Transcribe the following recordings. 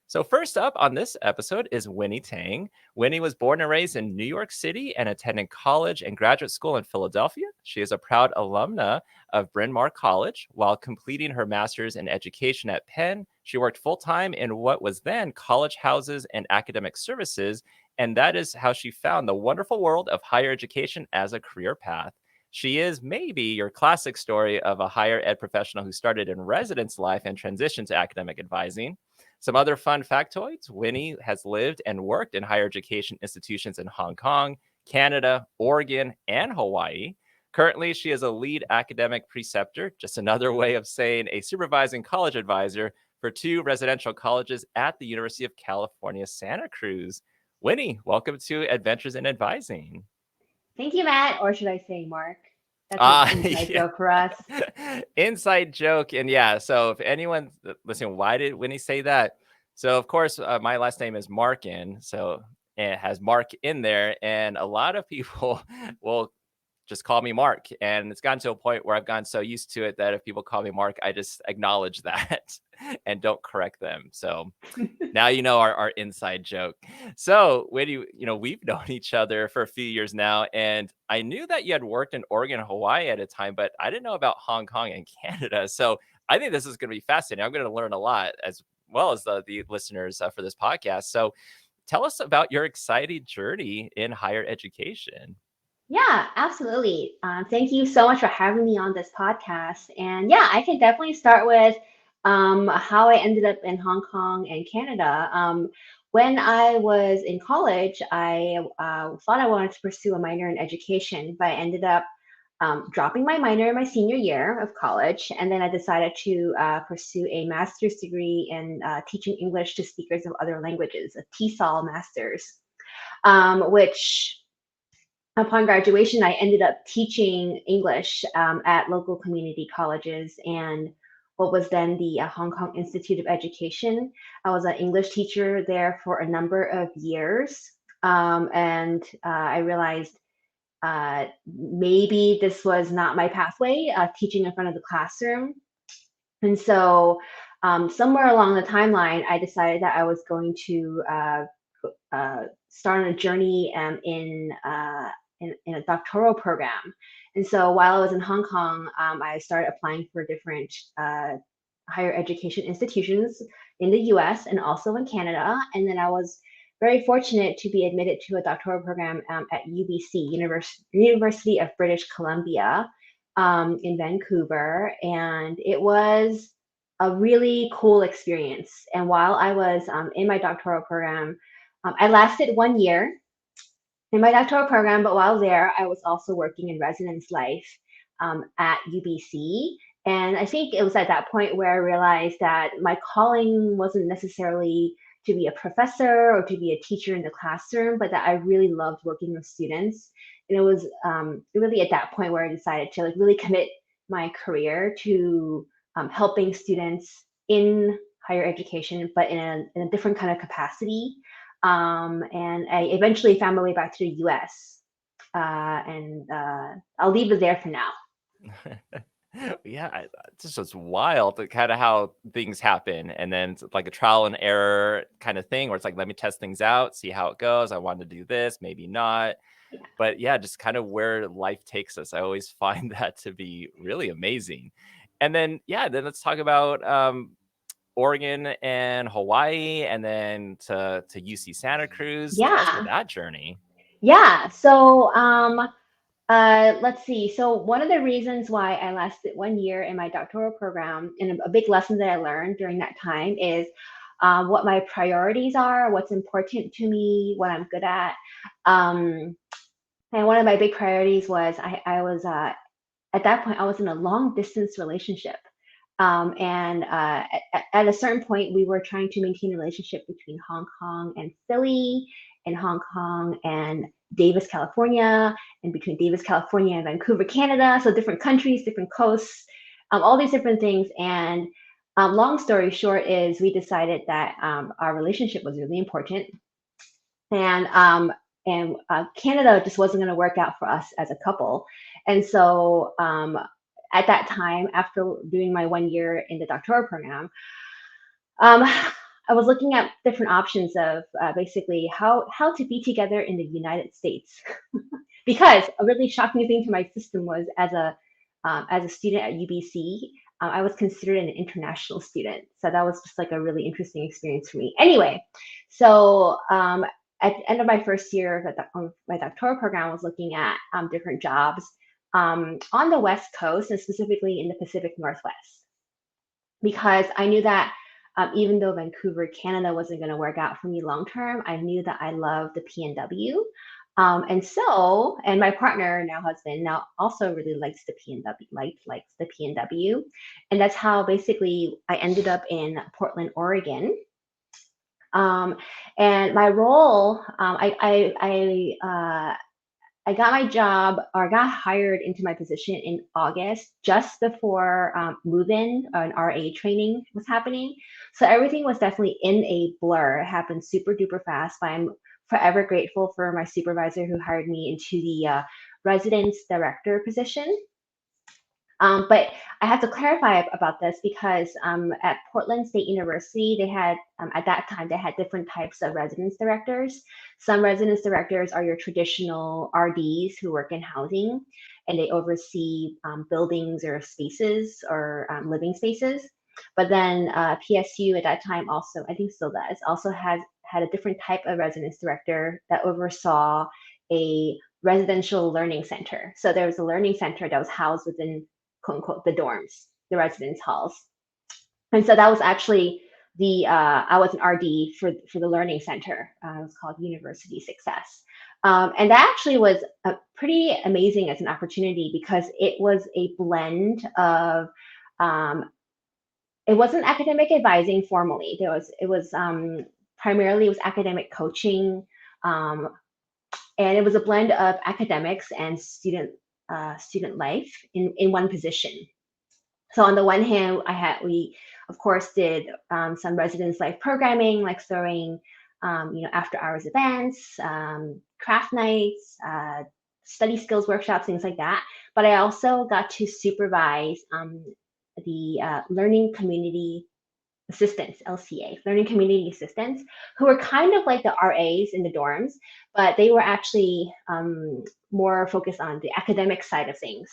So, first up on this episode is Winnie Tang. Winnie was born and raised in New York City and attended college and graduate school in Philadelphia. She is a proud alumna of Bryn Mawr College. While completing her master's in education at Penn, she worked full time in what was then college houses and academic services. And that is how she found the wonderful world of higher education as a career path. She is maybe your classic story of a higher ed professional who started in residence life and transitioned to academic advising. Some other fun factoids: Winnie has lived and worked in higher education institutions in Hong Kong, Canada, Oregon, and Hawaii. Currently, she is a lead academic preceptor, just another way of saying a supervising college advisor for two residential colleges at the University of California, Santa Cruz. Winnie, welcome to Adventures in Advising. Thank you, Matt, or should I say Mark? That's an Ah, inside yeah. joke for us. Inside joke. And yeah, so if anyone listen, why did Winnie say that? So of course, my last name is Markin, so it has Mark in there, and a lot of people will just call me Mark. And it's gotten to a point where I've gotten so used to it that if people call me Mark, I just acknowledge that and don't correct them. So now you know our inside joke. So when we've known each other for a few years now, and I knew that you had worked in Oregon and Hawaii at a time, but I didn't know about Hong Kong and Canada. So I think this is going to be fascinating. I'm going to learn a lot as well as the listeners for this podcast. So tell us about your exciting journey in higher education. Yeah, absolutely. Thank you so much for having me on this podcast. And yeah, I can definitely start with how I ended up in Hong Kong and Canada. When I was in college, I thought I wanted to pursue a minor in education, but I ended up dropping my minor in my senior year of college. And then I decided to pursue a master's degree in teaching English to speakers of other languages, a TESOL master's, which upon graduation, I ended up teaching English at local community colleges and what was then the Hong Kong Institute of Education. I was an English teacher there for a number of years. And I realized maybe this was not my pathway, teaching in front of the classroom. And so somewhere along the timeline, I decided that I was going to start on a journey in a doctoral program. And so while I was in Hong Kong, I started applying for different higher education institutions in the US and also in Canada. And then I was very fortunate to be admitted to a doctoral program at UBC, University of British Columbia, in Vancouver. And it was a really cool experience. And while I was in my doctoral program, I lasted 1 year in my doctoral program, but while there, I was also working in residence life at UBC. And I think it was at that point where I realized that my calling wasn't necessarily to be a professor or to be a teacher in the classroom, but that I really loved working with students. And it was really at that point where I decided to like really commit my career to helping students in higher education, but in a different kind of capacity. And I eventually found my way back to the US. And I'll leave it there for now. Yeah, it's just wild, kind of how things happen, and then it's like a trial and error kind of thing, where it's like, let me test things out, see how it goes. I wanted to do this, maybe not, Yeah. but yeah, just kind of where life takes us. I always find that to be really amazing. And then yeah, then let's talk about Oregon and Hawaii, and then to UC Santa Cruz. Tell us about Yeah. that journey. Yeah. So let's see. So one of the reasons why I lasted 1 year in my doctoral program, and a big lesson that I learned during that time is what my priorities are, what's important to me, what I'm good at. Um, and one of my big priorities was I was at that point I was in a long distance relationship. And at a certain point, we were trying to maintain a relationship between Hong Kong and Philly, and Hong Kong and Davis, California, and between Davis, California and Vancouver, Canada. So different countries, different coasts, all these different things. And long story short is we decided that our relationship was really important, and Canada just wasn't going to work out for us as a couple. And so at that time, after doing my 1 year in the doctoral program, um, I was looking at different options of basically how to be together in the United States, because a really shocking thing to my system was as a student at UBC, I was considered an international student, so that was just like a really interesting experience for me. Anyway, so at the end of my first year of my doctoral program, I was looking at different jobs on the West Coast and specifically in the Pacific Northwest, because I knew that even though Vancouver, Canada wasn't going to work out for me long term, I knew that I loved the PNW. And my partner, now husband, now also really likes the PNW, likes the PNW. And that's how basically I ended up in Portland, Oregon. And my role, I got my job or got hired into my position in August, just before move-in and RA training was happening. So everything was definitely in a blur. It happened super duper fast, but I'm forever grateful for my supervisor who hired me into the residence director position. But I have to clarify about this because at Portland State University, they had, at that time, they had different types of residence directors. Some residence directors are your traditional RDs who work in housing, and they oversee buildings or spaces or living spaces. But then PSU at that time also, I think still does, also had a different type of residence director that oversaw a residential learning center. So there was a learning center that was housed within, quote unquote, the dorms, the residence halls. And so that was actually I was an RD for the learning center. It was called University Success. And that actually was pretty amazing as an opportunity because it was a blend of, it wasn't academic advising formally. It was primarily it was academic coaching, and it was a blend of academics and student life in one position. So on the one hand, we of course did some residence life programming, like throwing after hours events, craft nights, study skills workshops, things like that. But I also got to supervise the learning community assistants, LCA, learning community assistants, who were kind of like the RAs in the dorms, but they were actually more focused on the academic side of things.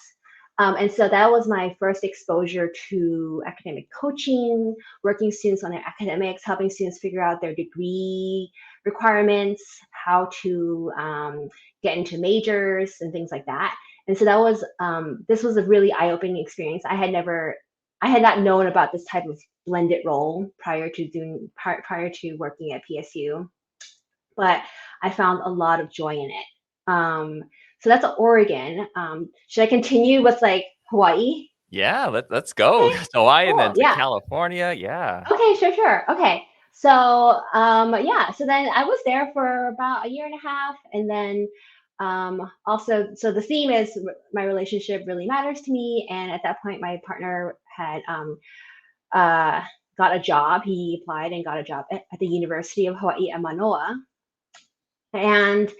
And so that was my first exposure to academic coaching, working students on their academics, helping students figure out their degree requirements, how to get into majors and things like that. And so that was, this was a really eye-opening experience. I had not known about this type of blended role prior to working at PSU, but I found a lot of joy in it. So that's Oregon. Should I continue with like Hawaii? Yeah, let's go. Okay, Hawaii and cool. then to Yeah. California. Yeah. Okay, sure. Okay. So yeah, so then I was there for about a year and a half, and then also, so the theme is my relationship really matters to me, and at that point, my partner had uh, got a job. He applied and got a job at the University of Hawaii at Manoa, and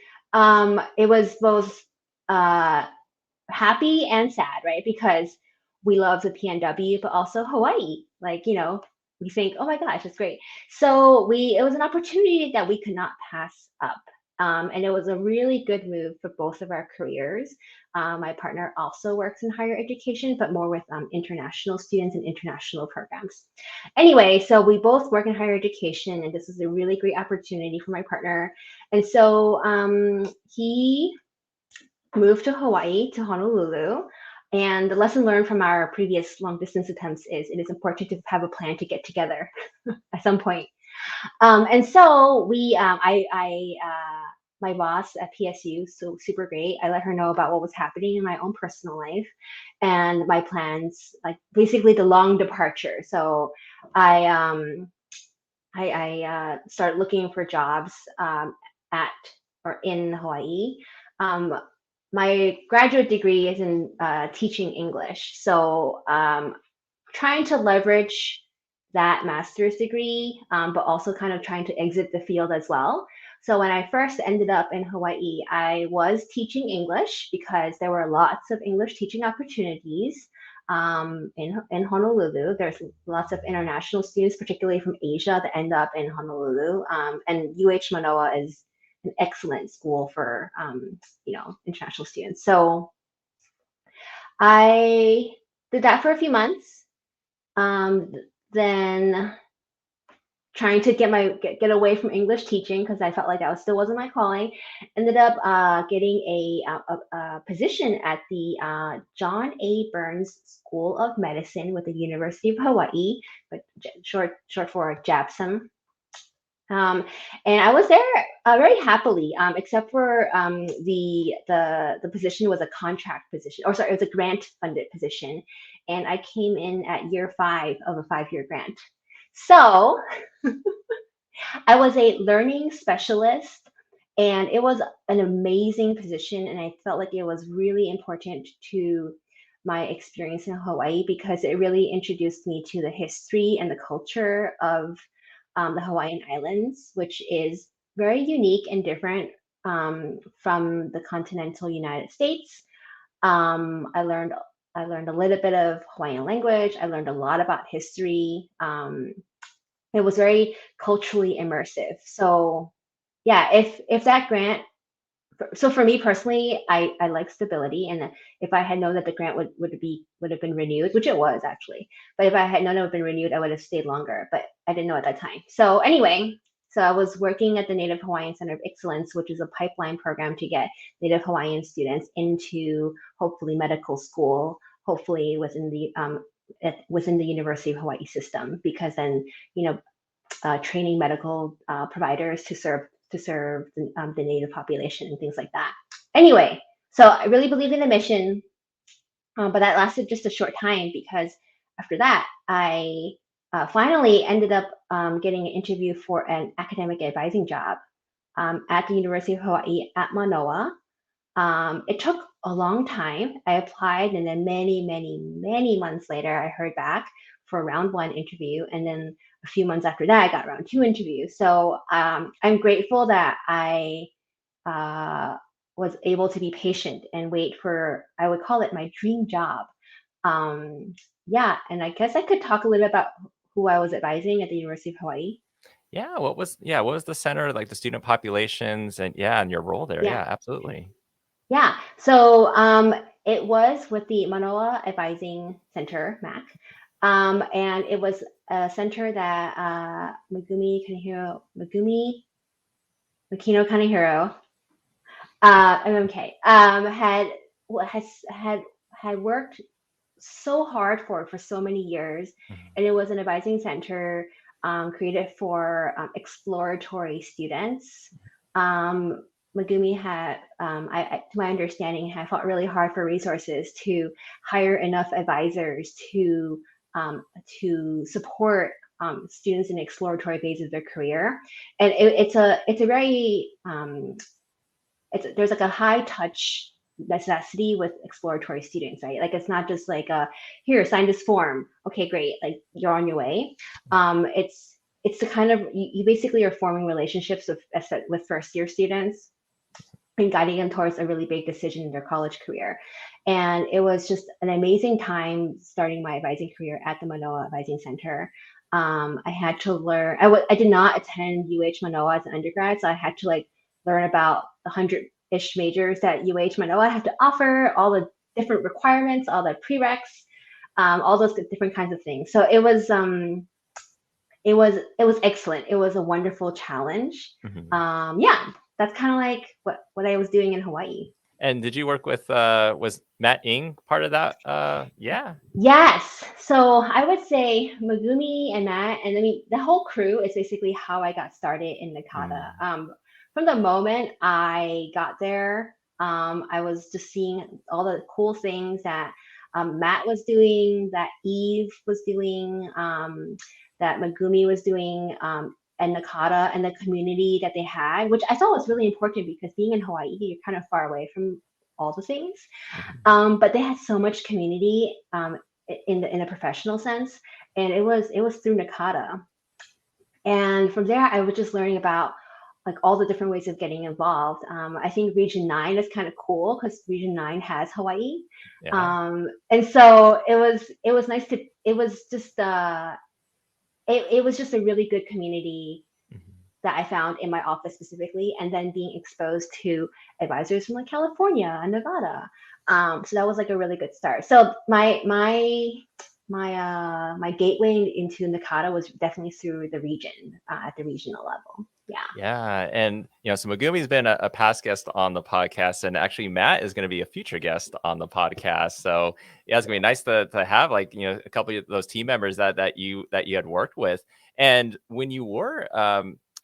it was both happy and sad, right? Because we love the PNW, but also Hawaii. Like, we think, oh my gosh, it's great. So it was an opportunity that we could not pass up. And it was a really good move for both of our careers. My partner also works in higher education, but more with international students and international programs. Anyway, so we both work in higher education, and this is a really great opportunity for my partner. And so he moved to Hawaii, to Honolulu. And the lesson learned from our previous long distance attempts is it is important to have a plan to get together at some point. And so my boss at PSU, so super great. I let her know about what was happening in my own personal life and my plans, like basically the long departure. So I started looking for jobs at or in Hawaii. My graduate degree is in teaching English, so trying to leverage that master's degree, but also kind of trying to exit the field as well. So when I first ended up in Hawaii, I was teaching English because there were lots of English teaching opportunities. in Honolulu. There's lots of international students, particularly from Asia, that end up in Honolulu. And UH Manoa is an excellent school for international students. So I did that for a few months. Then trying to get away from English teaching because I felt like that still wasn't my calling. Ended up getting a position at the John A. Burns School of Medicine with the University of Hawaii, but short for JABSM. And I was there very happily, except for the position was a contract position, or sorry, it was a grant funded position, and I came in at year 5 of a 5-year grant. So I was a learning specialist, and it was an amazing position, and I felt like it was really important to my experience in Hawaii because it really introduced me to the history and the culture of the Hawaiian Islands, which is very unique and different from the continental United States. I learned a little bit of Hawaiian language. I learned a lot about history. It was very culturally immersive. So yeah, if that grant, so for me personally, I like stability, and if I had known that the grant would have been renewed, which it was actually, but if I had known it would have been renewed, I would have stayed longer, but I didn't know at that time. So anyway, so I was working at the Native Hawaiian Center of Excellence, which is a pipeline program to get Native Hawaiian students into hopefully medical school, hopefully within the University of Hawaii system, because then training medical providers to serve the Native population and things like that. Anyway, so I really believed in the mission, but that lasted just a short time because after that, I finally ended up getting an interview for an academic advising job at the University of Hawaii at Manoa. It took a long time. I applied, and then many months later, I heard back for round 1 interview, and then a few months after that, I got round 2 interview. So I'm grateful that I was able to be patient and wait for, I would call it my dream job. Yeah, and I guess I could talk a little bit about who I was advising at the University of Hawaii. Yeah, what was the center, like the student populations and your role there? Yeah. Yeah, absolutely. Yeah, so it was with the Manoa Advising Center, MAC, and it was a center that Makino Kanehiro, MMK, had worked so hard for so many years, and it was an advising center created for exploratory students. Megumi had, to my understanding, had fought really hard for resources to hire enough advisors to support students in the exploratory phase of their career, and it's a very there's like a high touch necessity with exploratory students, right? Like it's not just like here, sign this form, okay, great, like you're on your way. It's the kind of, you basically are forming relationships with first year students and guiding them towards a really big decision in their college career. And it was just an amazing time starting my advising career at the Manoa Advising Center. I had to learn, I did not attend UH Manoa as an undergrad, so I had to like learn about the 100-ish majors that UH Manoa had to offer, all the different requirements, all the prereqs, all those different kinds of things. So it was excellent. It was a wonderful challenge. Yeah, that's kind of like what I was doing in Hawaii. And did you work with was Matt Ng part of that? Yeah. Yes. So I would say Megumi and Matt, and I mean the whole crew is basically how I got started in Nakata. From the moment I got there, I was just seeing all the cool things that Matt was doing, that Eve was doing, that Megumi was doing, and Nakata, and the community that they had, which I thought was really important because being in Hawaii, you're kind of far away from all the things. But they had so much community in a professional sense, and it was through Nakata. And from there, I was just learning about like all the different ways of getting involved. I think Region 9 is kind of cool because Region 9 has Hawaii. Yeah. And so it was nice to, it was just a really good community Mhm. that I found in my office specifically, and then being exposed to advisors from like California and Nevada. So that was like a really good start. So my gateway into Nakata was definitely through the region, at the regional level. Yeah. Yeah, and so Megumi's been a past guest on the podcast, and actually Matt is going to be a future guest on the podcast. So yeah, it's gonna be nice to have like a couple of those team members that you had worked with. And when you were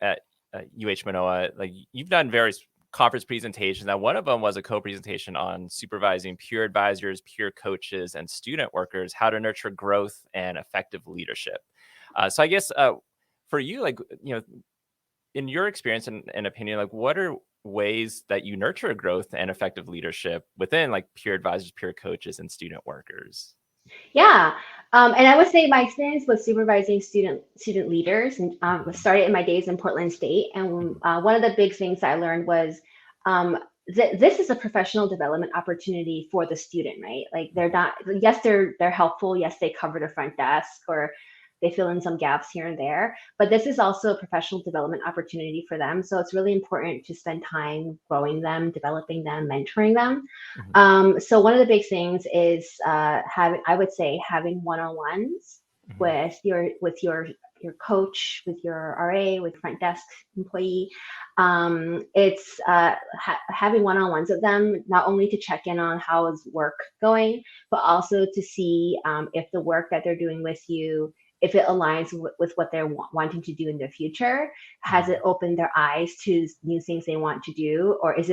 at UH Manoa, like you've done various conference presentations. Now, one of them was a co-presentation on supervising peer advisors, peer coaches, and student workers, how to nurture growth and effective leadership. So I guess for you, like in your experience and opinion, like what are ways that you nurture growth and effective leadership within like peer advisors, peer coaches, and student workers? Yeah. And I would say my experience with supervising student leaders and started in my days in Portland State. And Mhm. one of the big things I learned was this is a professional development opportunity for the student, right? Like they're not, yes, they're helpful. Yes, they cover the front desk or they fill in some gaps here and there, but this is also a professional development opportunity for them. So it's really important to spend time growing them, developing them, mentoring them. Mhm. So one of the big things is I would say having one-on-ones Mhm. with your coach, with your RA, with front desk employee. It's having one-on-ones with them, not only to check in on how is work going, but also to see if the work that they're doing with you, if it aligns with what they're wanting to do in the future. Has it Mhm. opened their eyes to new things they want to do, or has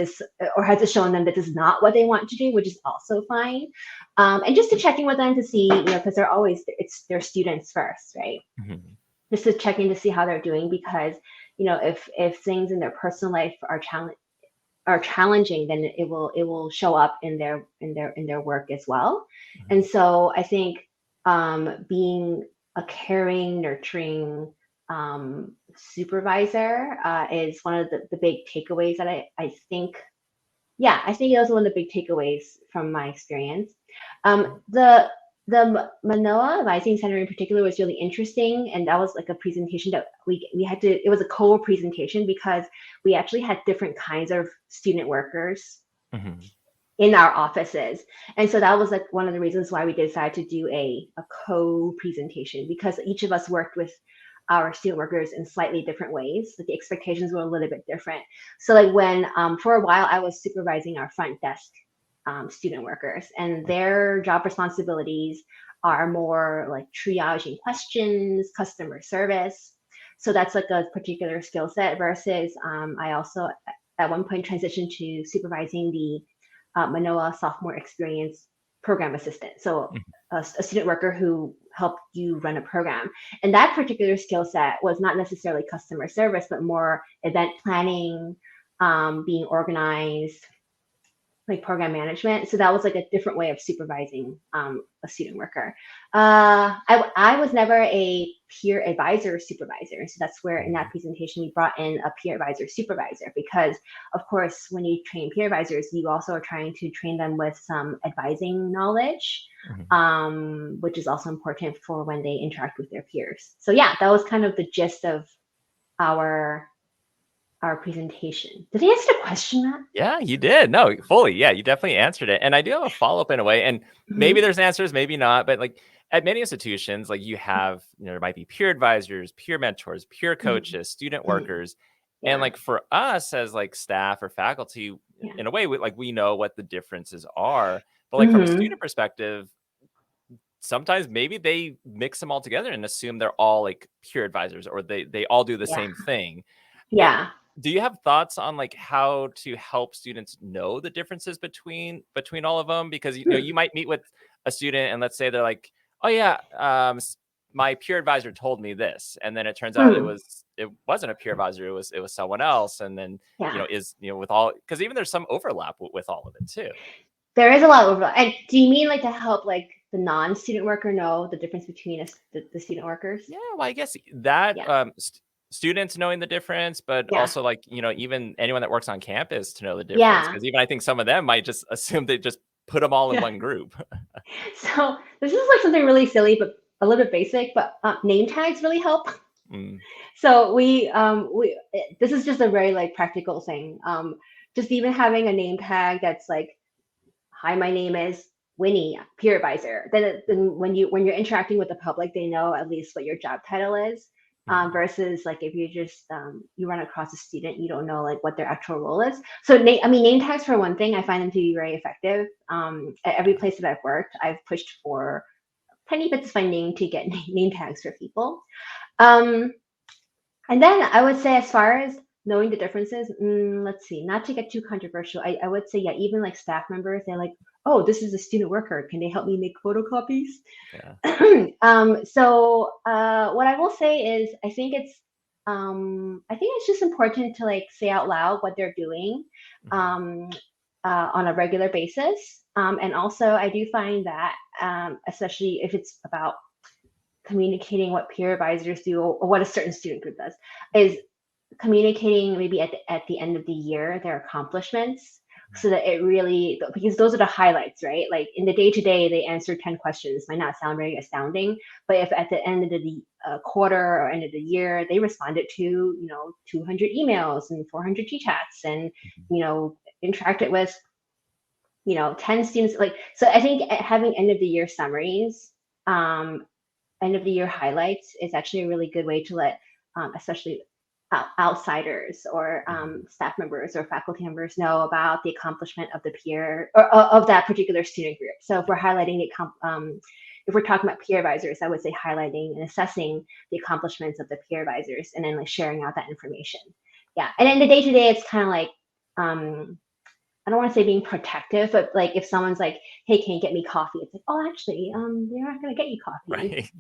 it shown them that this is not what they want to do, which is also fine. And just to check in with them to see, because they're always, it's their students first, right? Mhm. Just to check in to see how they're doing, because if things in their personal life are challenging, then it will show up in their work as well. And Mhm. so I think being a caring, nurturing supervisor is one of the big takeaways that I think. Yeah, I think that was one of the big takeaways from my experience. The Manoa Advising Center in particular was really interesting, and that was like a presentation that we had to. It was a co-presentation because we actually had different kinds of student workers Mhm. in our offices, and so that was like one of the reasons why we decided to do a co-presentation, because each of us worked with our student workers in slightly different ways. Like the expectations were a little bit different. So like when for a while I was supervising our front desk student workers, and their job responsibilities are more like triaging questions, customer service. So that's like a particular skill set versus I also at one point transitioned to supervising the Manoa sophomore experience program assistant. So Mhm. a student worker who helped you run a program. And that particular skill set was not necessarily customer service, but more event planning, being organized, like program management. So that was like a different way of supervising a student worker. I was never a peer advisor supervisor. So that's where in that Mhm. presentation we brought in a peer advisor supervisor, because of course when you train peer advisors, you also are trying to train them with some advising knowledge, Mhm. which is also important for when they interact with their peers. So yeah, that was kind of the gist of our our presentation. Did I answer the question, Matt? Yeah, you did. No, fully. Yeah, you definitely answered it. And I do have a follow-up in a way. And maybe Mm-hmm. there's answers, maybe not. But like at many institutions, like you have, there might be peer advisors, peer mentors, peer Mm-hmm. coaches, student Mm-hmm. workers. And Yeah. like for us as like staff or faculty, Yeah. in a way, we know what the differences are. But like from a Mm-hmm. student perspective, sometimes maybe they mix them all together and assume they're all like peer advisors or they all do the Yeah. same thing. It, Yeah. do you have thoughts on like how to help students know the differences between all of them? Because Hmm. you might meet with a student and let's say they're like, "Oh yeah, my peer advisor told me this," and then it turns out Hmm. it wasn't a peer advisor, it was someone else, and then Yeah. with all because even there's some overlap with all of it too. There is a lot of overlap. And do you mean like to help like the non-student worker know the difference between the student workers? Yeah, well, I guess that Yeah. students knowing the difference, but Yeah, also like, even anyone that works on campus to know the difference. yeah, Because even I think some of them might just assume they just put them all in yeah. one group. So this is like something really silly, but a little bit basic. But name tags really help. Mm, So this is just a very like practical thing. Just even having a name tag that's like, "Hi, my name is Winnie, peer advisor." Then when you're interacting with the public, they know at least what your job title is. mhm, Versus like if you just you run across a student, you don't know like what their actual role is. So I mean, name tags for one thing, I find them to be very effective. At every yeah. place that I've worked, I've pushed for tiny bits of funding to get name tags for people. Um, and then I would say, as far as knowing the differences, let's see, not to get too controversial, I would say, yeah, even like staff members, they're like, oh, this is a student worker. Can they help me make photocopies? Yeah. What I will say is, I think it's just important to like say out loud what they're doing Mhm. um, on a regular basis. And also, I do find that, especially if it's about communicating what peer advisors do or what a certain student group does, is communicating maybe at the end of the year their accomplishments, so that it really, because those are the highlights, right? Like in the day to day they answered 10 questions, might not sound very astounding, but if at the end of the quarter or end of the year they responded to 200 emails and 400 chats and Mhm. interacted with 10 students, like, so I think having end of the year summaries, um, end of the year highlights is actually a really good way to let, especially outsiders or Mhm. staff members or faculty members know about the accomplishment of the peer or of that particular student group. So if we're highlighting if we're talking about peer advisors, I would say highlighting and assessing the accomplishments of the peer advisors, and then like sharing out that information. Yeah, and in the day to day, it's kind of like, um, I don't want to say being protective, but like if someone's like, "Hey, can you get me coffee?" It's like, "Oh, actually, they're not gonna get you coffee." Right.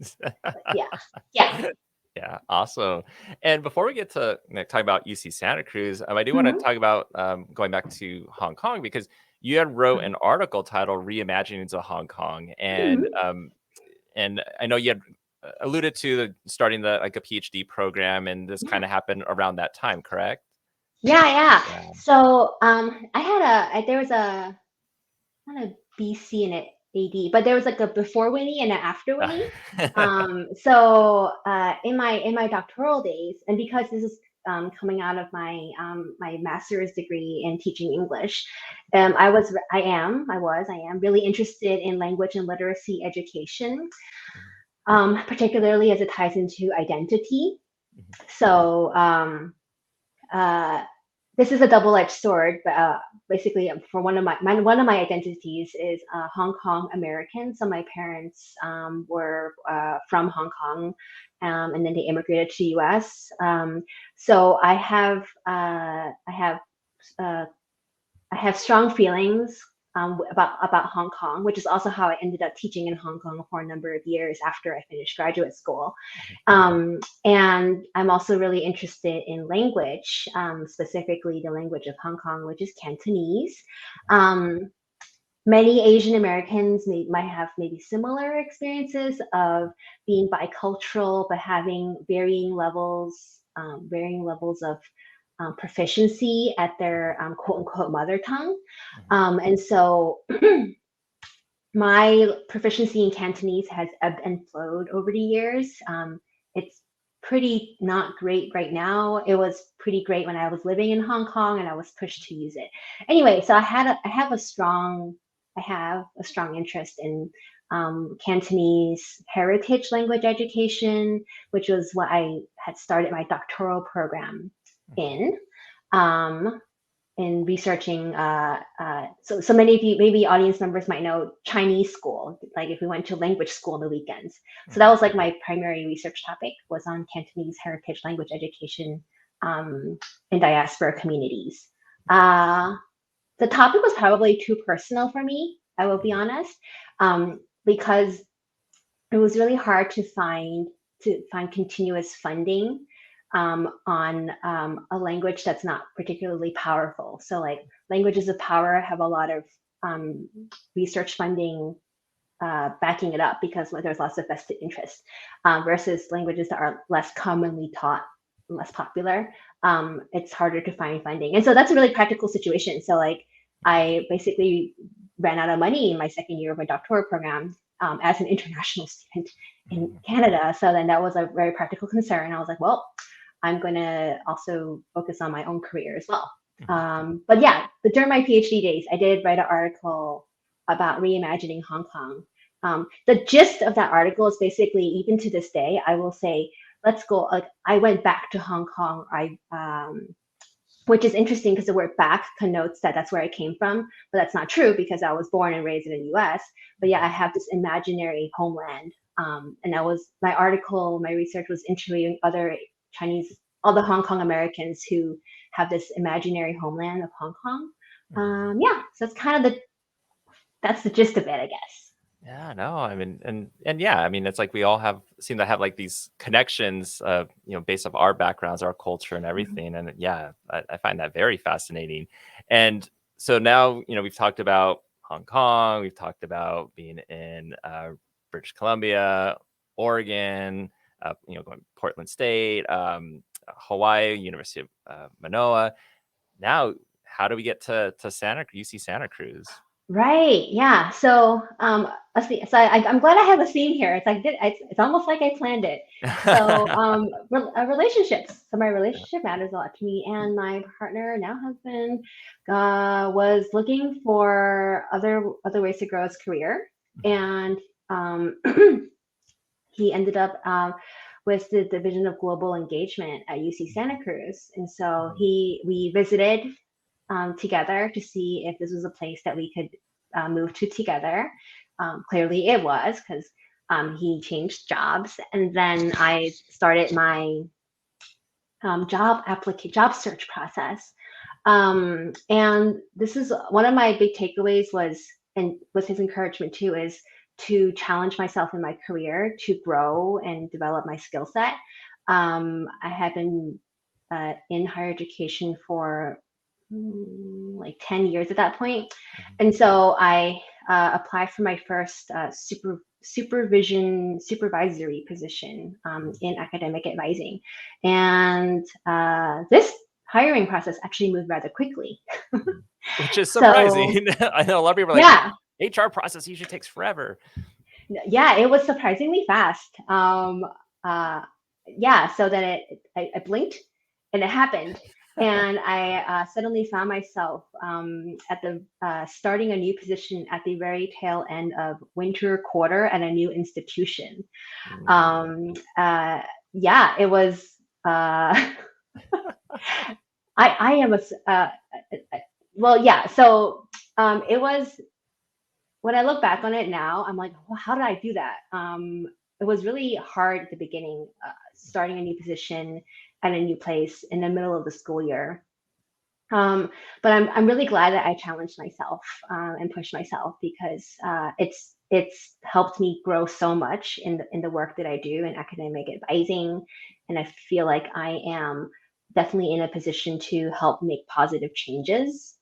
But yeah, yeah. Yeah, awesome. And before we get to talk about UC Santa Cruz, I do want to Mhm, talk about going back to Hong Kong because you had wrote mhm, an article titled "Reimaginings of Hong Kong," mhm. and I know you had alluded to starting like a PhD program, and this Yeah, kind of happened around that time, correct? yeah, yeah. Yeah. So there was not a BC and an AD, but there was like a before Winnie and an after Winnie. In my doctoral days, and because this is coming out of my master's degree in teaching English, I am really interested in language and literacy education, particularly as it ties into identity. Mhm. So uh, this is a double-edged sword, but basically, for one of my identities is Hong Kong American. So my parents were from Hong Kong, and then they immigrated to U.S. So uh, I have strong feelings about Hong Kong, which is also how I ended up teaching in Hong Kong for a number of years after I finished graduate school. And I'm also really interested in language, specifically the language of Hong Kong, which is Cantonese. Um, Many Asian Americans might have maybe similar experiences of being bicultural, but having varying levels of proficiency at their quote unquote mother tongue. Mhm. And so my proficiency in Cantonese has ebbed and flowed over the years. It's pretty not great right now. It was pretty great when I was living in Hong Kong and I was pushed to use it. Anyway, so I have a strong interest in Cantonese heritage language education, which was what I had started my doctoral program Mhm. in. Um, in researching so many of you, maybe audience members might know Chinese school, like if we went to language school on the weekends. So that Mhm. was like my primary research topic, was on Cantonese heritage language education in diaspora communities. Okay. uh, the topic was probably too personal for me, I will be Mhm. honest, because it was really hard to find continuous funding on a language that's not particularly powerful. So like languages of power have a lot of um, research funding backing it up because there's lots of vested interest, versus languages that are less commonly taught. less popular, it's harder to find funding. And so that's a really practical situation. So like I basically ran out of money in my second year of my doctoral program as an international student in Canada. So then that was a very practical concern. I was like, well, I'm going to also focus on my own career as well. But yeah, but during my PhD days, I did write an article about reimagining Hong Kong. The gist of that article is basically, even to this day, I will say, let's go. Like, I went back to Hong Kong. Which is interesting because the word back connotes that that's where I came from, but that's not true because I was born and raised in the US. But yeah, I have this imaginary homeland. And that was my article, my research was interviewing other Chinese, all the Hong Kong Americans who have this imaginary homeland of Hong Kong. Yeah, so it's kind of that's the gist of it, I guess. Yeah, no, I mean, and yeah, I mean, it's like we all seem to have like these connections, based off our backgrounds, our culture, and everything. And yeah, I find that very fascinating. And so now, we've talked about Hong Kong, we've talked about being in British Columbia, Oregon, going to Portland State, Hawaii, University of Manoa. Now, how do we get to UC Santa Cruz? Right. Yeah. So, I'm glad I have a theme here. It's almost like I planned it. So, relationships. So my relationship matters a lot to me, and my partner, now husband, was looking for other ways to grow his career, and he ended up with the Division of Global Engagement at UC Santa Cruz, and so we visited together to see if this was a place that we could move to together. Clearly it was, because he changed jobs. And then I started my job search process. And this is one of my big takeaways and with his encouragement too, is to challenge myself in my career, to grow and develop my skill set. I had been in higher education for like 10 years at that point. And so I applied for my first supervisory position in academic advising. And this hiring process actually moved rather quickly. Which is surprising. So, I know a lot of people are like, yeah, HR process usually takes forever. Yeah, it was surprisingly fast. Yeah, so then I blinked and it happened. And I suddenly found myself at the starting a new position at the very tail end of winter quarter at a new institution. Yeah, it was. I am a. Well, yeah. So it was. When I look back on it now, I'm like, well, how did I do that? It was really hard at the beginning, starting a new position at a new place in the middle of the school year. But I'm really glad that I challenged myself and pushed myself, because it's helped me grow so much in the work that I do in academic advising, and I feel like I am definitely in a position to help make positive changes.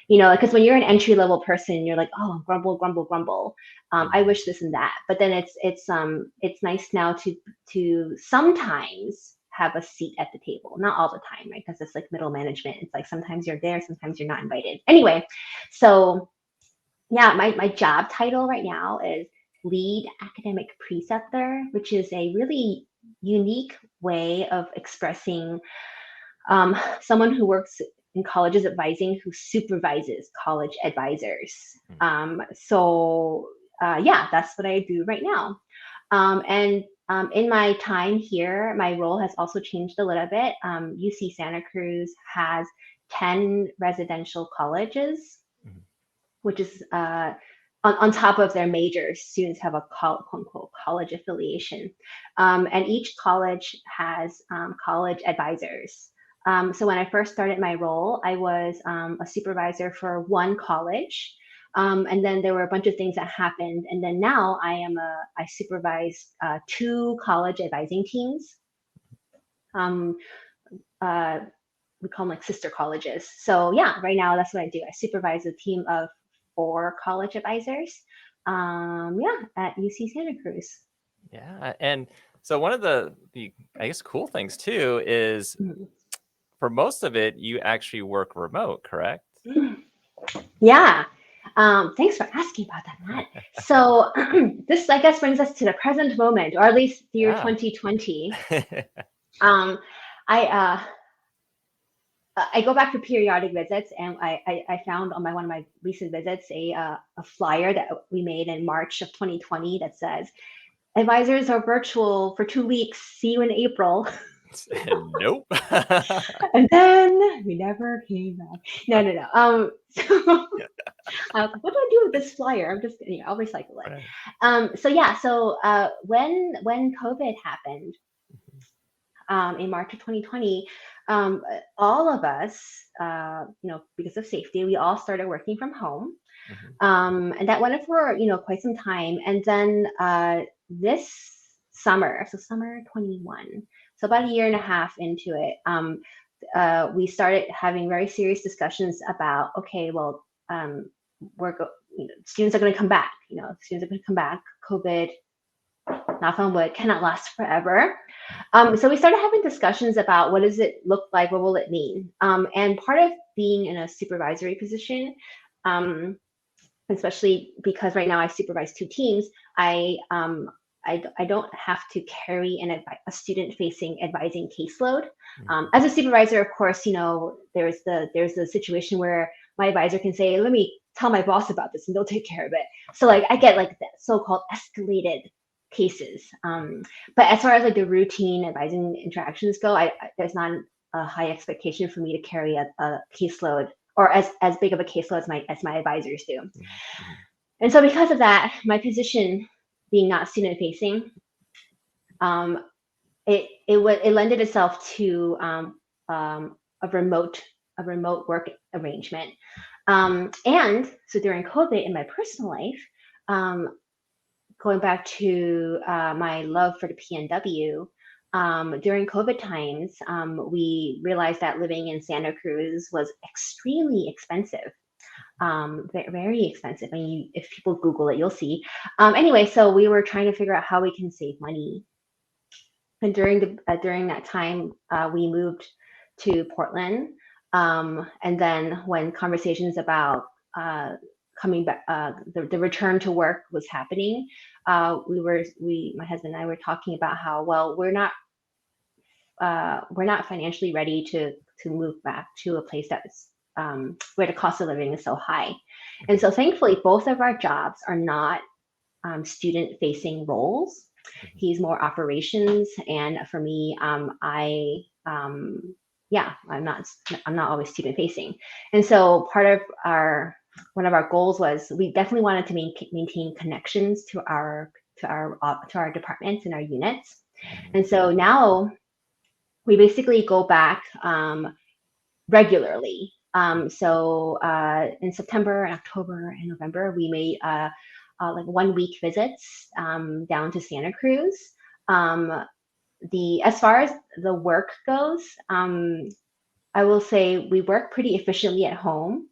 Because when you're an entry level person, you're like, oh, grumble, grumble, grumble. I wish this and that. But then it's nice now to sometimes have a seat at the table, not all the time, right? Because it's like middle management. It's like sometimes you're there, sometimes you're not invited. Anyway, so yeah, my job title right now is lead academic preceptor, which is a really unique way of expressing someone who works in colleges advising, who supervises college advisors. Yeah, that's what I do right now. And in my time here, my role has also changed a little bit. UC Santa Cruz has 10 residential colleges, which is on top of their majors. Students have a quote unquote college affiliation. And each college has college advisors. So when I first started my role, I was a supervisor for one college. And then there were a bunch of things that happened. And then now I supervise 2 college advising teams. We call them like sister colleges. So yeah, right now that's what I do. I supervise a team of 4 college advisors. Yeah, at UC Santa Cruz. Yeah, and So one of the I guess cool things too is Mhm. for most of it you actually work remote, correct? Yeah. Thanks for asking about that, Matt. So this, I guess, brings us to the present moment, or at least the year Yeah. 2020. Um, I I go back to periodic visits, and I found on one of my recent visits a flyer that we made in March of 2020 that says, "Advisors are virtual for 2 weeks. See you in April." Nope. And then we never came back. No. So I was like, what do I do with this flyer? I'm just, I'll recycle it. Right. So yeah, so when COVID happened in March of 2020, all of us, because of safety, we all started working from home, Mhm. and that went on for quite some time. And then this summer, so summer 21, so about a year and a half into it, we started having very serious discussions about, okay, well, students are going to come back. Students are going to come back. COVID, knock on wood, cannot last forever. So we started having discussions about what does it look like, what will it mean, and part of being in a supervisory position, especially because right now I supervise 2 teams, I don't have to carry a student-facing advising caseload. As a supervisor, of course, there's the situation where my advisor can say, "Let me tell my boss about this," and they'll take care of it. So like I get like the so-called escalated cases. But as far as like the routine advising interactions go, there's not a high expectation for me to carry a caseload or as big of a caseload as my advisors do. Mhm. And so because of that, my position being not student facing, it lended itself to a remote work arrangement. And so during COVID in my personal life, going back to my love for the PNW, during COVID times, we realized that living in Santa Cruz was extremely expensive, very expensive. I mean, if people Google it, you'll see. Anyway, so we were trying to figure out how we can save money. And during that time, we moved to Portland. And then when conversations about coming back, the return to work was happening, my husband and I were talking about how, well, we're not financially ready to move back to a place that's where the cost of living is so high. And so thankfully, both of our jobs are not student facing roles. He's more operations, and for me, I'm not always student facing. And so one of our goals was we definitely wanted to maintain connections to our departments and our units. And so now we basically go back regularly. So in September and October and November, we made like 1 week visits down to Santa Cruz. As far as the work goes, I will say we work pretty efficiently at home,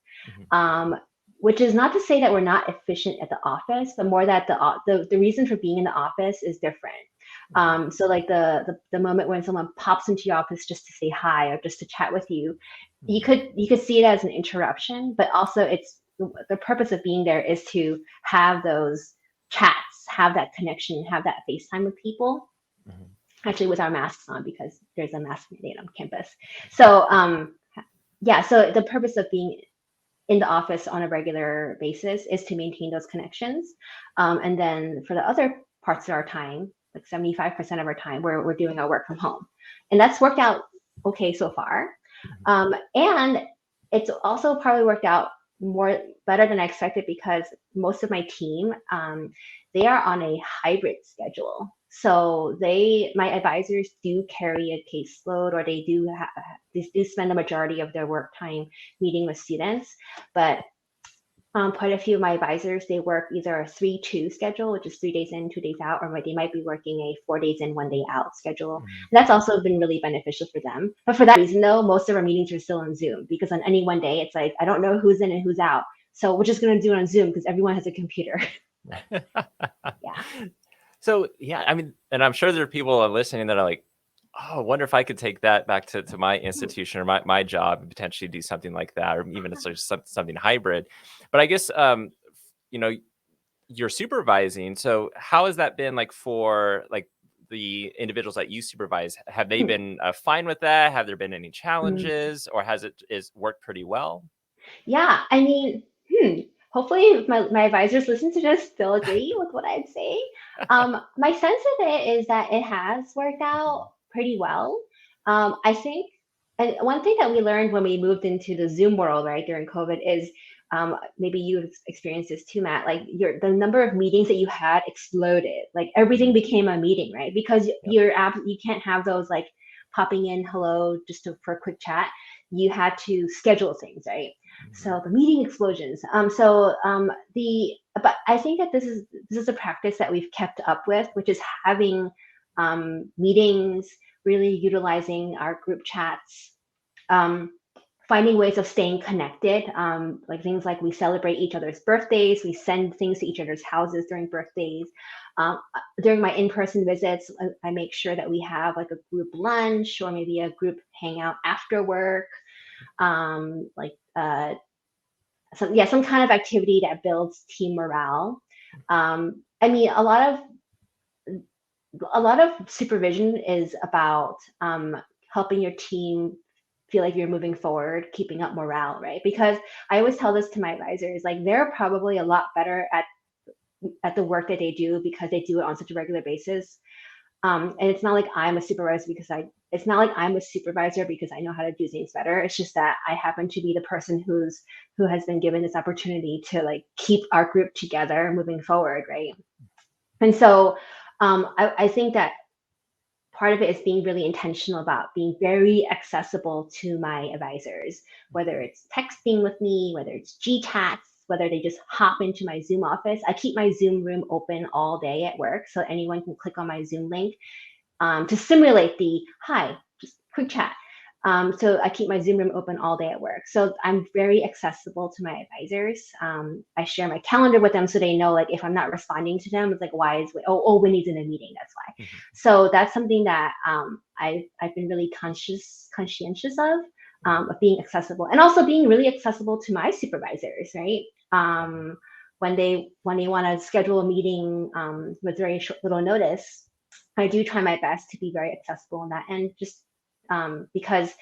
which is not to say that we're not efficient at the office, but more that the reason for being in the office is different. So like the moment when someone pops into your office just to say hi or just to chat with you, you could see it as an interruption, but also it's the purpose of being there is to have those chats, have that connection, have that FaceTime with people. Actually, with our masks on because there's a mask mandate on campus. So yeah, so the purpose of being in the office on a regular basis is to maintain those connections, and then for the other parts of our time, like 75% of our time, we're doing our work from home, and that's worked out okay so far. And it's also probably worked out better than I expected because most of my team, they are on a hybrid schedule. So my advisors do carry a caseload, or they do spend the majority of their work time meeting with students. But quite a few of my advisors, they work either a 3-2 schedule, which is 3 days in, 2 days out, or they might be working a 4 days in, 1 day out schedule. And that's also been really beneficial for them. But for that reason, though, most of our meetings are still on Zoom because on any one day, it's like, I don't know who's in and who's out. So we're just going to do it on Zoom because everyone has a computer. Yeah. So yeah, I mean, and I'm sure there are people listening that are like, oh, I wonder if I could take that back to my institution or my job and potentially do something like that, or even it's like something hybrid. But I guess you know, you're supervising. So how has that been like for like the individuals that you supervise? Have they been fine with that? Have there been any Mm. challenges, or has it is worked pretty well? Yeah, I mean, hopefully if my advisors listen to this, they'll agree with what I'm saying. My sense of it is that it has worked out pretty well. I think, and one thing that we learned when we moved into the Zoom world, right, during COVID is maybe you've experienced this too, Matt, like the number of meetings that you had exploded. Like everything Mhm. became a meeting, right? Because Yep. you can't have those like popping in hello just for a quick chat. You had to schedule things, right? Mhm. So the meeting explosions. But I think that this is a practice that we've kept up with, which is having meetings, really utilizing our group chats, um, finding ways of staying connected, like things like we celebrate each other's birthdays, we send things to each other's houses during birthdays. During my in-person visits, I make sure that we have like a group lunch or maybe a group hangout after work, like some kind of activity that builds team morale. I mean, a lot of supervision is about helping your team feel like you're moving forward, keeping up morale, right? Because I always tell this to my advisors, like they're probably a lot better at the work that they do because they do it on such a regular basis. And it's not like I'm a supervisor it's not like I'm a supervisor because I know how to do things better. It's just that I happen to be the person who has been given this opportunity to like keep our group together moving forward, right? And so I think that part of it is being really intentional about being very accessible to my advisors, whether it's texting with me, whether it's G chats, whether they just hop into my Zoom office. I keep my Zoom room open all day at work so anyone can click on my Zoom link to simulate the hi, just quick chat. So I keep my Zoom room open all day at work. So I'm very accessible to my advisors. I share my calendar with them so they know like if I'm not responding to them, it's like why is Winnie's in a meeting, that's why. Mhm. So that's something that I've been really conscientious of being accessible and also being really accessible to my supervisors, right? When they want to schedule a meeting with very short little notice, I do try my best to be very accessible on that end, just because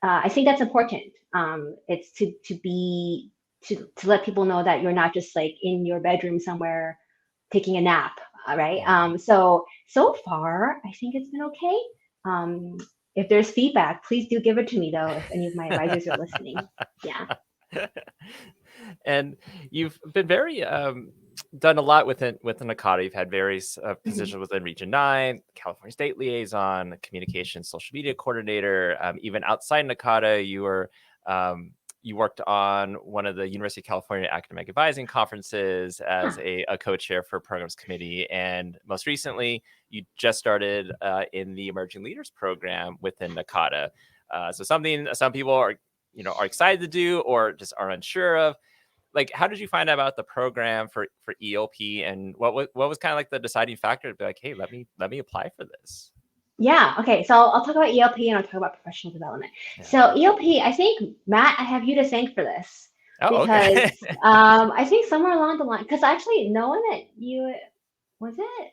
I think that's important. It's to let people know that you're not just like in your bedroom somewhere taking a nap, right? Mhm. So far, I think it's been okay. If there's feedback, please do give it to me though. If any of my advisors are listening, yeah. And you've been very done a lot within Nakata. You've had various Mhm. positions within Region 9, California State Liaison, Communication Social Media Coordinator. Even outside Nakata, you worked on one of the University of California Academic Advising Conferences as Huh. a co-chair for Programs Committee, and most recently, you just started in the Emerging Leaders Program within Nakata. So something some people are excited to do or just are unsure of. Like, how did you find out about the program for ELP, and what was kind of like the deciding factor to be like, hey, let me apply for this? Yeah, okay. So I'll talk about ELP and I'll talk about professional development. Yeah. So ELP, I think Matt, I have you to thank for this Oh, because okay. I think somewhere along the line, because actually no one at you was it?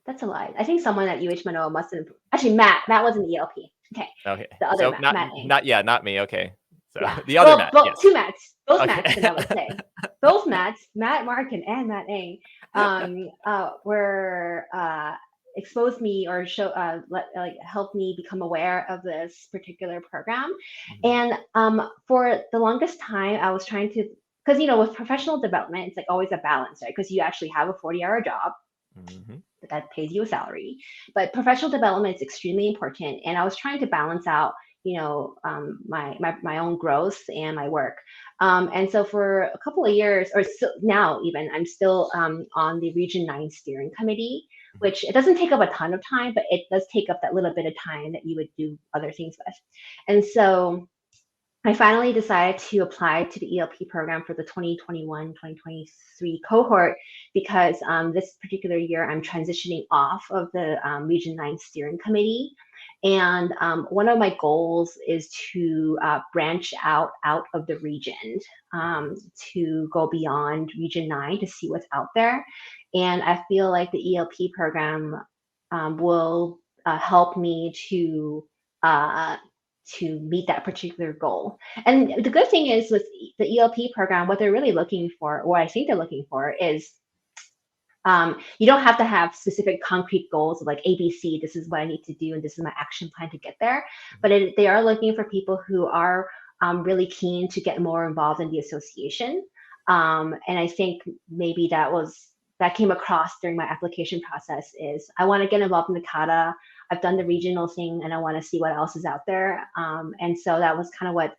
That's a lie. I think someone at UH Manoa must have actually Matt wasn't ELP. Okay, Okay. the other So Matt, not Matt Ang. not yeah, not me. Okay. So Yeah. the other Well, Matt, well, yes. two Matts, both Okay. Matts, then I would say. Both Matts, Matt Markin and Matt Ang, were exposed me or helped me become aware of this particular program. Mhm. And for the longest time, I was trying to, because with professional development, it's like always a balance, right? Because you actually have a 40-hour job Mhm. that pays you a salary. But professional development is extremely important, and I was trying to balance out, my own growth and my work. And so for a couple of years, or so now even, I'm still on the Region 9 steering committee, Mhm. which it doesn't take up a ton of time, but it does take up that little bit of time that you would do other things with. And so I finally decided to apply to the ELP program for the 2021-2023 cohort because this particular year I'm transitioning off of the Region 9 steering committee. And one of my goals is to branch out of the region, to go beyond Region 9 to see what's out there. And I feel like the ELP program will help me to meet that particular goal. And the good thing is with the ELP program, what they're really looking for, or what I think they're looking for, is you don't have to have specific concrete goals of like ABC, this is what I need to do, and this is my action plan to get there. But they are looking for people who are really keen to get more involved in the association. And I think maybe that came across during my application process is I want to get involved in the kata. I've done the regional thing and I want to see what else is out there. And so that was kind of what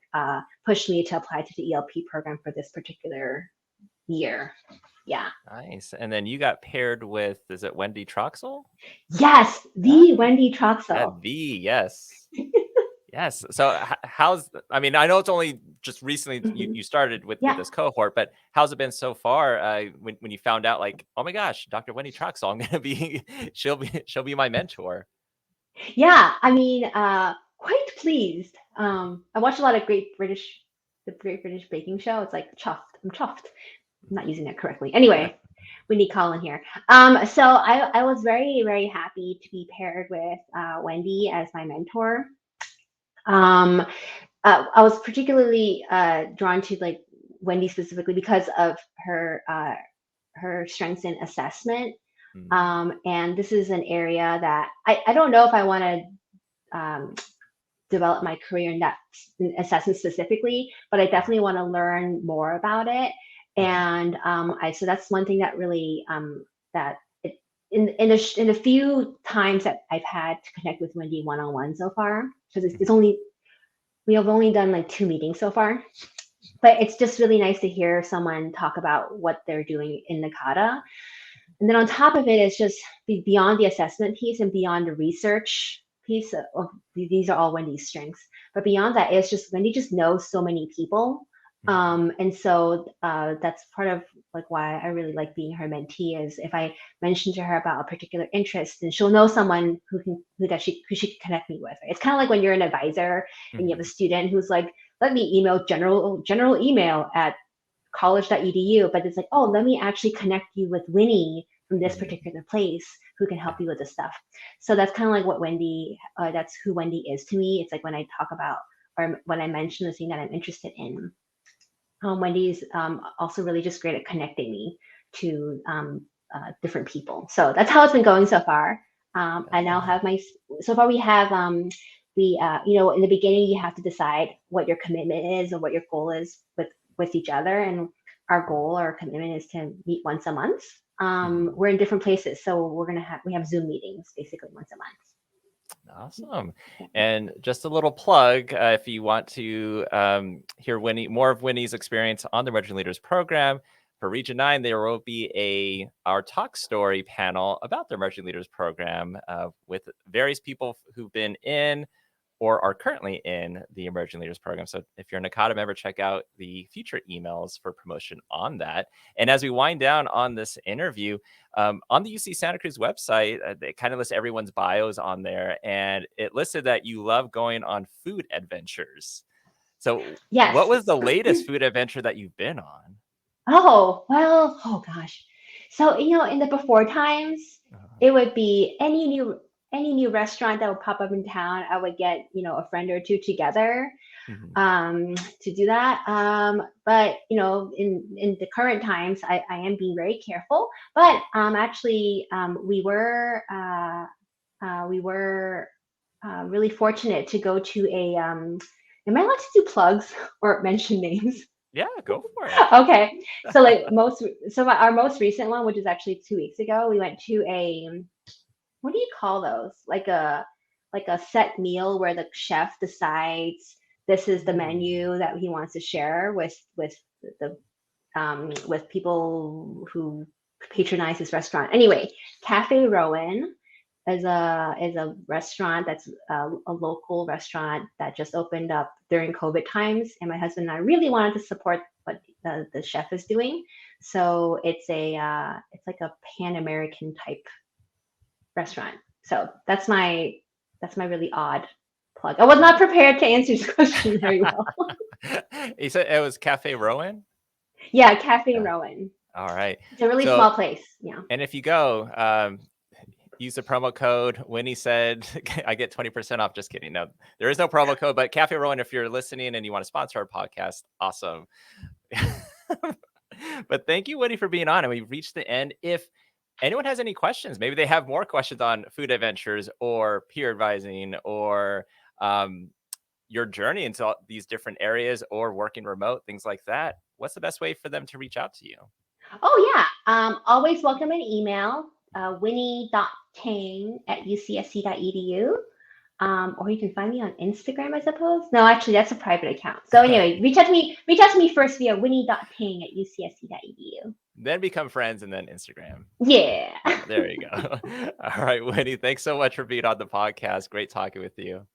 pushed me to apply to the ELP program for this particular year. Yeah. Nice. And then you got paired with, is it Wendy Troxel? Yes, the Wendy Troxel. Yes. Yes. So I mean, I know it's only just recently you started with this cohort, but how's it been so far when you found out like, oh my gosh, Dr. Wendy Troxel, I'm going to be, she'll be my mentor. Yeah. I mean, quite pleased. I watched a lot of the Great British Baking Show. It's like chuffed. I'm chuffed. I'm not using that correctly. Anyway, we need Colin here. So I was very, very happy to be paired with Wendy as my mentor. I was particularly drawn to like Wendy specifically because of her strengths in assessment. And this is an area that I don't know if I want to develop my career in that assessment specifically, but I definitely want to learn more about it. And so that's one thing that really in the few times that I've had to connect with Wendy one-on-one so far, because we have only done like 2 meetings so far, but it's just really nice to hear someone talk about what they're doing in the kata. And then on top of it, it's just beyond the assessment piece and beyond the research piece of these are all Wendy's strengths. But beyond that, it's just Wendy just knows so many people. And so that's part of like why I really like being her mentee is if I mention to her about a particular interest, then she'll know someone who she can connect me with. It's kind of like when you're an advisor and you have a student who's like, let me email general email at college.edu, but it's like, oh, let me actually connect you with Winnie from this particular place who can help you with this stuff. So that's kind of like what Wendy, that's who Wendy is to me. It's like when I talk about or when I mention the thing that I'm interested in. Wendy's also really just great at connecting me to different people. So that's how it's been going so far. I now have so far we have, in the beginning, you have to decide what your commitment is or what your goal is with each other. And our goal or commitment is to meet once a month. We're in different places. So we have Zoom meetings basically once a month. Awesome. And just a little plug, if you want to hear more of Winnie's experience on the Emerging Leaders Program, for Region 9, there will be our Talk Story panel about the Emerging Leaders Program with various people who've been in or are currently in the Emerging Leaders Program. So if you're an Akata member, check out the future emails for promotion on that. And as we wind down on this interview, on the UC Santa Cruz website, they kind of list everyone's bios on there. And it listed that you love going on food adventures. So what was the latest food adventure that you've been on? Oh, well, oh gosh. So, in the before times, it would be any new restaurant that would pop up in town, I would get, a friend or two together to do that. But, in the current times, I am being very careful. But actually, we were really fortunate to go to am I allowed to do plugs or mention names? Yeah, go for it. Okay. So our most recent one, which is actually 2 weeks ago, we went to what do you call those? Like a set meal where the chef decides this is the menu that he wants to share with people who patronize his restaurant. Anyway, Cafe Rowan is a restaurant that's a local restaurant that just opened up during COVID times, and my husband and I really wanted to support what the chef is doing. So it's like a Pan American type restaurant. So that's my really odd plug. I was not prepared to answer this question very well. You said it was Cafe Rowan? Yeah, Cafe Yeah. Rowan. All right. It's a really So, small place. Yeah. and if you go, use the promo code. Winnie said I get 20% off. Just kidding. No, there is no promo code, but Cafe Rowan, if you're listening and you want to sponsor our podcast, awesome. But thank you, Winnie, for being on. And we've reached the end. If anyone has any questions, maybe they have more questions on food adventures or peer advising or your journey into all these different areas or working remote, things like that, what's the best way for them to reach out to you? Oh yeah. Always welcome an email. Winnie.tang@ucsc.edu. Or you can find me on Instagram, I suppose. No, actually, that's a private account. So anyway, reach out to me first via winnie.tang@ucsc.edu. Then become friends and then Instagram. Yeah. There you go. All right, Winnie, thanks so much for being on the podcast. Great talking with you.